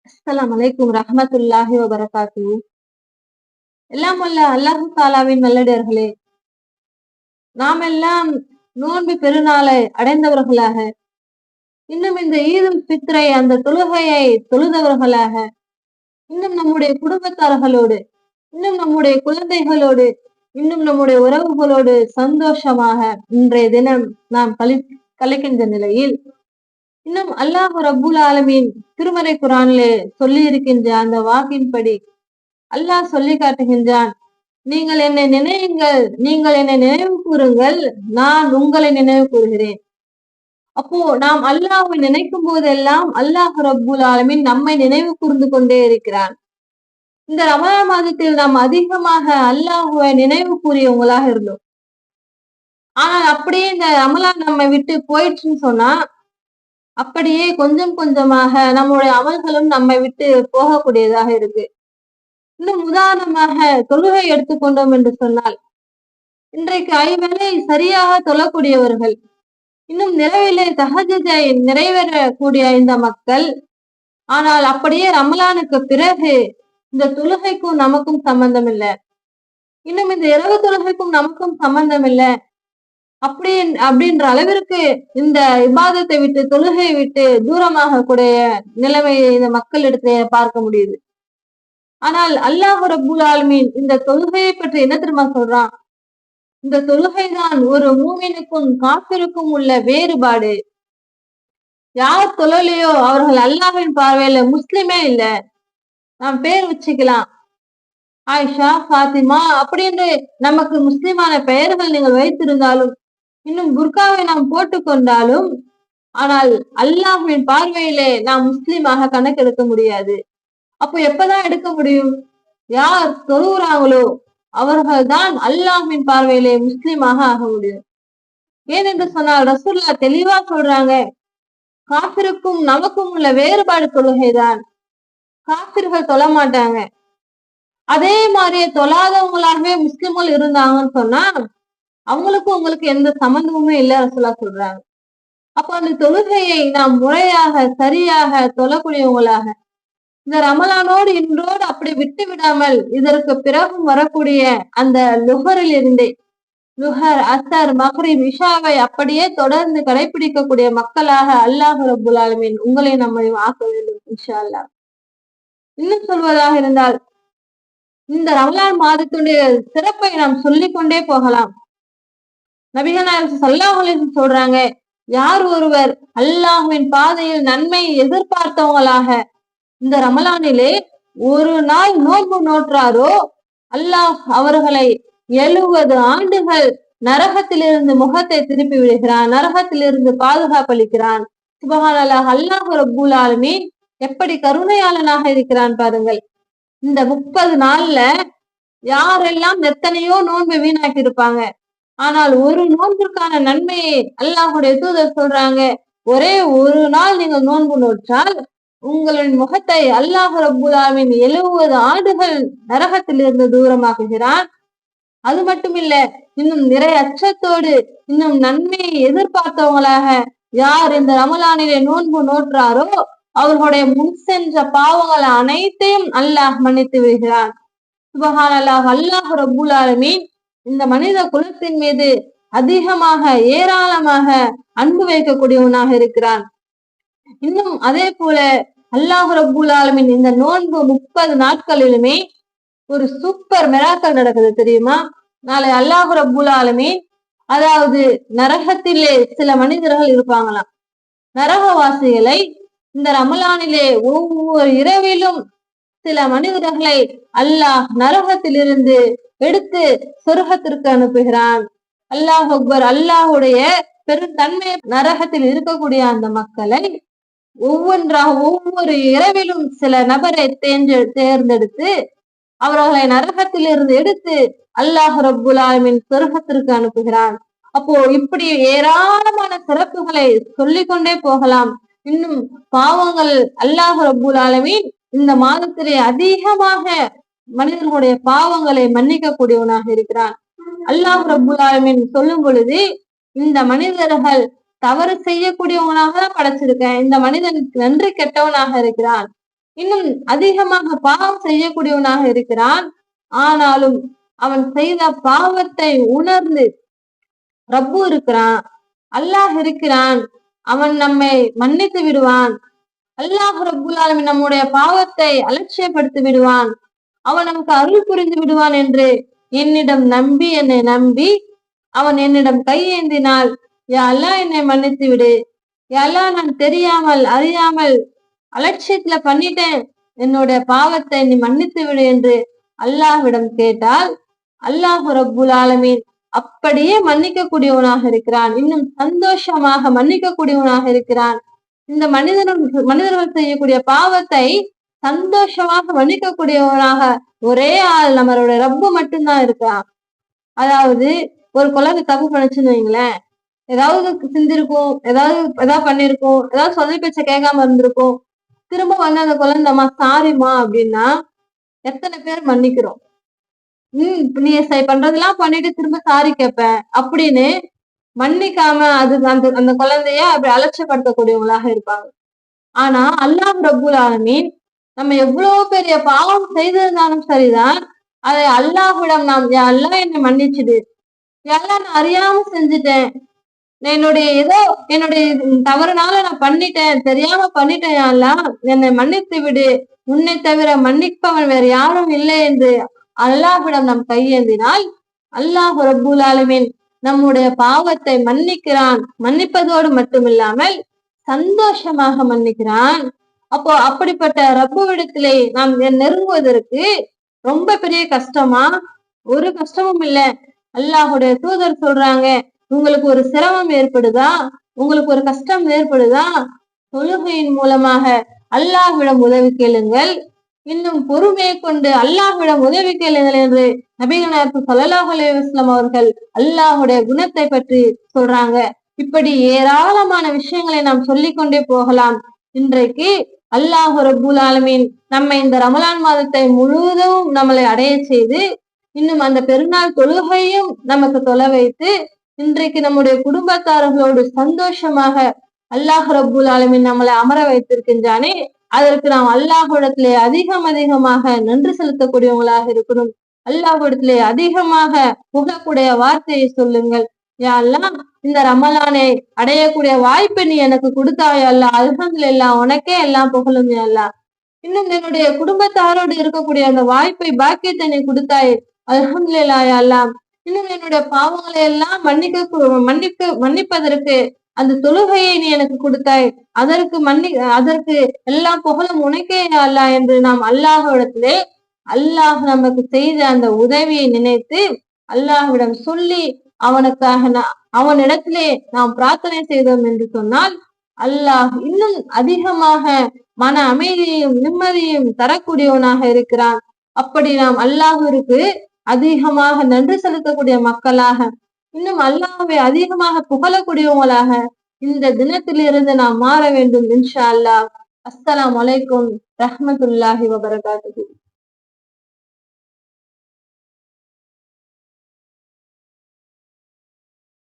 அஸ்ஸலாமு அலைக்கும் ரஹ்மத்துல்லாஹி வபரகாத்துஹு. எல்லாம் வல்ல அல்லாஹு தாலாவின் நல்லடியார்களே, நாம் எல்லாம் நோன்பு பெருநாளை அடைந்தவர்களாக, இன்னும் இந்த ஈதுல் ஃபித்ரை அந்த தொழுகையை தொழுதவர்களாக, இன்னும் நம்முடைய குடும்பத்தார்களோடு, இன்னும் நம்முடைய குழந்தைகளோடு, இன்னும் நம்முடைய உறவுகளோடு சந்தோஷமாக இன்றைய தினம் நாம் கழிக்கின்ற நிலையில், இன்னும் அல்லாஹ் ரப்புல் ஆலமீன் திருமறை குரானிலே சொல்லி இருக்கின்ற அந்த வாக்கின்படி அல்லாஹ் சொல்லி காட்டுகின்றான், நீங்கள் என்னை நினைவுங்கள், நீங்கள் என்னை நினைவு கூறுங்கள், நான் உங்களை நினைவு கூறுகிறேன். அப்போ நாம் அல்லாஹ்வை நினைக்கும் போதெல்லாம் அல்லாஹ் ரப்புல் ஆலமீன் நம்மை நினைவு கூர்ந்து கொண்டே இருக்கிறான். இந்த ரமலான் மாதத்தில் நாம் அதிகமாக அல்லாஹ்வை நினைவு கூறியவங்களாக இருந்தோம். ஆனால் அப்படியே இந்த ரமலான் நம்மை விட்டு போயிடுச்சுன்னு சொன்னா, அப்படியே கொஞ்சம் கொஞ்சமாக நம்முடைய அமல்களும் நம்மை விட்டு போகக்கூடியதாக இருக்கு. இன்னும் உதாரணமாக தொழுகை எடுத்துக்கொண்டோம் என்று சொன்னால், இன்றைக்கு ஐவேளை சரியாக தொழக்கூடியவர்கள், இன்னும் நிலவிலே தஹஜ்ஜுதை நிறைவேறக்கூடிய இந்த மக்கள், ஆனால் அப்படியே ரமலானுக்கு பிறகு இந்த தொழுகைக்கும் நமக்கும் சம்பந்தம் இல்லை, இன்னும் இந்த இரவு தொழுகைக்கும் நமக்கும் சம்பந்தம் இல்லை, அப்படின்ற அளவிற்கு இந்த இபாதத்தை விட்டு தொழுகையை விட்டு தூரமாக கூடிய நிலைமையை இந்த மக்களிடத்திலே பார்க்க முடியுது. ஆனால் அல்லாஹ் ரப்புல் ஆலமீன் இந்த தொழுகையை பற்றி என்ன தெரியுமா சொல்றான்? இந்த தொழுகைதான் ஒரு மூமினுக்கும் காஃபிருக்கும் உள்ள வேறுபாடு. யார் தொழலையோ அவர்கள் அல்லாஹ்வின் பார்வையில முஸ்லிமே இல்ல. நாம் பேர் வச்சுக்கலாம், ஆயிஷா, ஃபாத்திமா அப்படின்னு நமக்கு முஸ்லிமான பெயர்கள் நீங்கள் வைத்திருந்தாலும், இன்னும் புர்காவை நாம் போட்டுக்கொண்டாலும், ஆனால் அல்லாஹ்வின் பார்வையிலே நாம் முஸ்லிமாக கணக்கெடுக்க முடியாது. அப்போ எப்பதான் எடுக்க முடியும்? யார் தொழுகிறாங்களோ அவர்கள் தான் அல்லாஹ்வின் பார்வையிலே முஸ்லிமாக ஆக முடியும். ஏனென்று சொன்னால் ரசூலுல்லாஹ் தெளிவா சொல்றாங்க, காஃபிருக்கும் நமக்கும் உள்ள வேறுபாடு தொழுகைதான். காஃபிர்கள் தொழ மாட்டாங்க, அதே மாதிரியே தொழாதவங்களாகவே முஸ்லிம்கள் இருந்தாங்கன்னு சொன்னா அவங்களுக்கும் உங்களுக்கு எந்த சம்பந்தமுமே இல்லை ரசூலுல்லாஹ் சொல்றாங்க. அப்ப அந்த தொழுகையை நாம் முறையாக சரியாக தொழக்கூடியவங்களாக இந்த ரமலானோடு இன்றோடு அப்படி விட்டு விடாமல் இதற்கு பிறகும் வரக்கூடிய அந்த லுஹரில் இருந்தே லுஹர், அசர், மக்ரிப், இஷாவை அப்படியே தொடர்ந்து கடைபிடிக்கக்கூடிய மக்களாக அல்லாஹ் ரப்புல் ஆலமீன் உங்களை நம்மை ஆக்க வேண்டும் இன்ஷா அல்லாஹ். இன்னும் சொல்வதாக இருந்தால், இந்த ரமலான் மாதத்துடைய சிறப்பை நாம் சொல்லிக் கொண்டே போகலாம். நபிகள் நாயகம் ஸல்லல்லாஹு அலைஹி வஸல்லம் சொல்றாங்க, யார் ஒருவர் அல்லாஹ்வின் பாதையில் நன்மையை எதிர்பார்த்தவங்களாக இந்த ரமலானிலே ஒரு நாள் நோன்பு நோற்றாரோ, அல்லாஹ் அவர்களை 70 ஆண்டுகள் நரகத்திலிருந்து முகத்தை திருப்பி விடுகிறான், நரகத்திலிருந்து பாதுகாப்பளிக்கிறான். சுப்ஹானல்லாஹ், அல்லாஹ் ரப்புல் ஆலமீன் எப்படி கருணையாளனாக இருக்கிறான் பாருங்கள். இந்த 30 நாள்ல யாரெல்லாம் எத்தனையோ நோன்பை வீணாக்கி இருப்பாங்க, ஆனால் ஒரு நோன்பிற்கான நன்மையை அல்லாஹுடைய தூதர் சொல்றாங்க, ஒரே ஒரு நாள் நீங்கள் நோன்பு நோற்றால் உங்களின் முகத்தை அல்லாஹ் ரப்புல் ஆலமீன் 70 ஆண்டுகள் நரகத்திலிருந்து தூரமாக்குகிறான். அது மட்டும் இல்ல, இன்னும் நிறைய அச்சத்தோடு இன்னும் நன்மையை எதிர்பார்த்தவங்களாக யார் இந்த ரமலானிலே நோன்பு நோற்றாரோ அவர்களுடைய முன் சென்ற பாவங்கள் அனைத்தையும் அல்லாஹ் மன்னித்து விடுகிறான். சுப்ஹானல்லாஹ், அல்லாஹ் ரப்புல் ஆலமீன் இந்த மனித குலத்தின் மீது அதிகமாக ஏராளமாக அன்பு வைக்கக்கூடியவனாக இருக்கிறான். இன்னும் அதே போல அல்லாஹ் ரப்புல் ஆலமீன் இந்த நோன்பு 30 நாட்களிலுமே ஒரு சூப்பர் மிராக்கல் நடக்குது தெரியுமா? நாளை அல்லாஹ் ரப்புல் ஆலமீன், அதாவது நரகத்திலே சில மனிதர்கள் இருப்பாங்களாம், நரகவாசிகளை இந்த ரமலானிலே ஒவ்வொரு இரவிலும் சில மனிதர்களை அல்லாஹ் நரகத்திலிருந்து எடுத்து சொர்க்கத்திற்கு அனுப்புகிறான். அல்லாஹ் அக்பர். அல்லாஹுடைய பெருந்தன்மை நரகத்தில் இருக்கக்கூடிய அந்த மக்களை ஒவ்வொன்றாக ஒவ்வொரு இரவிலும் சில நபரை தேர்ந்தெடுத்து அவர்களை நரகத்தில் இருந்து எடுத்து அல்லாஹ் ரப்புல் ஆலமீன் சொர்க்கத்திற்கு அனுப்புகிறான். அப்போ இப்படி ஏராளமான சிறப்புகளை சொல்லிக்கொண்டே போகலாம். இன்னும் பாவங்கள் அல்லாஹ் ரப்புல் ஆலமீன் இந்த மாதத்திலே அதிகமாக மனிதர்களுடைய பாவங்களை மன்னிக்க கூடியவனாக இருக்கிறான். அல்லாஹ் ரப்புல் ஆலமீன் சொல்லும் பொழுது, இந்த மனிதர்கள் தவறு செய்யக்கூடியவனாக தான் படைச்சிருக்கேன், இந்த மனிதன் நன்றி கெட்டவனாக இருக்கிறான், இன்னும் அதிகமாக பாவம் செய்யக்கூடியவனாக இருக்கிறான். ஆனாலும் அவன் செய்த பாவத்தை உணர்ந்து ரப்பு இருக்கிறான், அல்லாஹ் இருக்கிறான், அவன் நம்மை மன்னித்து விடுவான். அல்லாஹ் ரப்புல் ஆலமீன் நம்முடைய பாவத்தை அலட்சியப்படுத்தி விடுவான், அவன் நமக்கு அருள் புரிந்து விடுவான் என்று என்னை நம்பி அவன் என்னிடம் கையேந்தினால், யா அல்லாஹ் என்னை மன்னித்து விடு, யா அல்லாஹ் நான் தெரியாமல் அறியாமல் அலட்சியத்துல பண்ணிட்டேன், என்னுடைய பாவத்தை நீ மன்னித்து விடு என்று அல்லாஹ்விடம் கேட்டால் அல்லாஹ் ரப்புல் ஆலமீன் அப்படியே மன்னிக்க கூடியவனாக இருக்கிறான். இன்னும் சந்தோஷமாக மன்னிக்க கூடியவனாக இருக்கிறான். இந்த மனிதர்கள் செய்யக்கூடிய பாவத்தை சந்தோஷமாக மன்னிக்கக்கூடியவனாக ஒரே ஆள் நம்மளுடைய ரப்பு மட்டும்தான் இருக்கான். அதாவது ஒரு குழந்தை தப்பு பண்ணுச்சுன்னு வைங்களேன், ஏதாவது சிந்திருக்கும், ஏதாவது பண்ணிருக்கும், ஏதாவது சொல்லி பேச்ச கேட்காம இருந்திருக்கும். திரும்ப வந்து அந்த குழந்தைமா சாரிமா அப்படின்னா எத்தனை பேர் மன்னிக்கிறோம்? நீ பண்றதெல்லாம் பண்ணிட்டு திரும்ப சாரி கேட்பேன் அப்படின்னு மன்னிக்காம அது அந்த அந்த குழந்தைய அப்படி அலட்சியப்படுத்தக்கூடியவங்களாக இருப்பாங்க. ஆனா அல்லாஹ் ரப்புல் ஆலமீன் நம்ம எவ்வளவு பெரிய பாவம் செய்திருந்தாலும் சரிதான், அதை அல்லாஹ்விடம் நாம் யா அல்லாஹ் என்னை மன்னிச்சுடு, யா அல்லாஹ் நான் அறியாம செஞ்சுட்டேன், என்னுடைய தவறுனால நான் பண்ணிட்டேன், தெரியாம பண்ணிட்டேன், யா அல்லாஹ் என்னை மன்னித்து விடு, உன்னை தவிர மன்னிப்பவன் வேற யாரும் இல்லை என்று அல்லாஹ்விடம் நாம் கையேந்தினால் அல்லாஹ் ரப்புல் ஆலமீன் நம்முடைய பாவத்தை மன்னிக்கிறான். மன்னிப்பதோடு மட்டுமில்லாமல் சந்தோஷமாக மன்னிக்கிறான். அப்போ அப்படிப்பட்ட ரப்புவிடத்திலே நாம் நெருங்குவதற்கு ரொம்ப பெரிய கஷ்டமா? ஒரு கஷ்டமும் இல்லை. அல்லாஹுடைய தூதர் சொல்றாங்க, உங்களுக்கு ஒரு சிரமம் ஏற்படுதா, உங்களுக்கு ஒரு கஷ்டம் ஏற்படுதா, தொழுகையின் மூலமாக அல்லாஹ்விடம் உதவி கேளுங்கள், இன்னும் பொறுமையை கொண்டு அல்லாஹ்விடம் உதவி கேளுங்கள் என்று நபிகள் ஸல்லல்லாஹு அலைஹி வஸல்லம் அவர்கள் அல்லாஹுடைய குணத்தை பற்றி சொல்றாங்க. இப்படி ஏராளமான விஷயங்களை நாம் சொல்லிக்கொண்டே போகலாம். இன்றைக்கு அல்லாஹ் ரப்புல் ஆலமீன் நம்மை இந்த ரமலான் மாதத்தை முழுவதும் நம்மளை அடைய செய்து, இன்னும் அந்த பெருநாள் தொழுகையும் நமக்கு தொலை வைத்து, இன்றைக்கு நம்முடைய குடும்பத்தார்களோடு சந்தோஷமாக அல்லாஹ் ரப்புல் ஆலமீன் நம்மளை அமர வைத்திருக்கின்றானே, அதற்கு நாம் அல்லாஹ்விடத்திலே அதிகமாக நன்றி செலுத்தக்கூடியவங்களாக இருக்கணும். அல்லாஹ்விடத்திலே அதிகமாக புகழக்கூடிய வார்த்தையை சொல்லுங்கள். யா அல்லாஹ் இந்த ரமலானை அடையக்கூடிய வாய்ப்பை நீ எனக்கு கொடுத்தாய் அல்லாஹ், அல்ஹம்துலில்லாஹ், உனக்கே எல்லாம் புகழும் யா அல்லாஹ். இன்னும் என்னுடைய குடும்பத்தாரோடு இருக்கக்கூடிய அந்த வாய்ப்பை பாக்கியத்தை நீ கொடுத்தாய், அல்ஹம்துலில்லாஹ் யா அல்லாஹ். இன்னும் என்னுடைய பாவங்களை எல்லாம் மன்னிப்பதற்கு அந்த தொழுகையை நீ எனக்கு கொடுத்தாய், அதற்கு எல்லாம் புகழும் உனக்கே அல்லாஹ் என்று நாம் அல்லாஹ்விடத்திலே அல்லாஹ் நமக்கு செய்த அந்த உதவியை நினைத்து அல்லாஹ்விடம் சொல்லி அவனிடத்திலே நாம் பிரார்த்தனை செய்தோம் என்று சொன்னால் அல்லாஹ் இன்னும் அதிகமாக மன அமைதியையும் நிம்மதியையும் தரக்கூடியவனாக இருக்கிறான். அப்படி நாம் அல்லாஹ்விற்கு அதிகமாக நன்றி செலுத்தக்கூடிய மக்களாக, இன்னும் அல்லாஹ்வை அதிகமாக புகழக்கூடியவங்களாக இந்த தினத்திலிருந்து நாம் மாற வேண்டும் இன்ஷா அல்லாஹ். அஸ்ஸலாமு அலைக்கும் ரஹ்மத்துல்லாஹி வபரகாத்துஹு.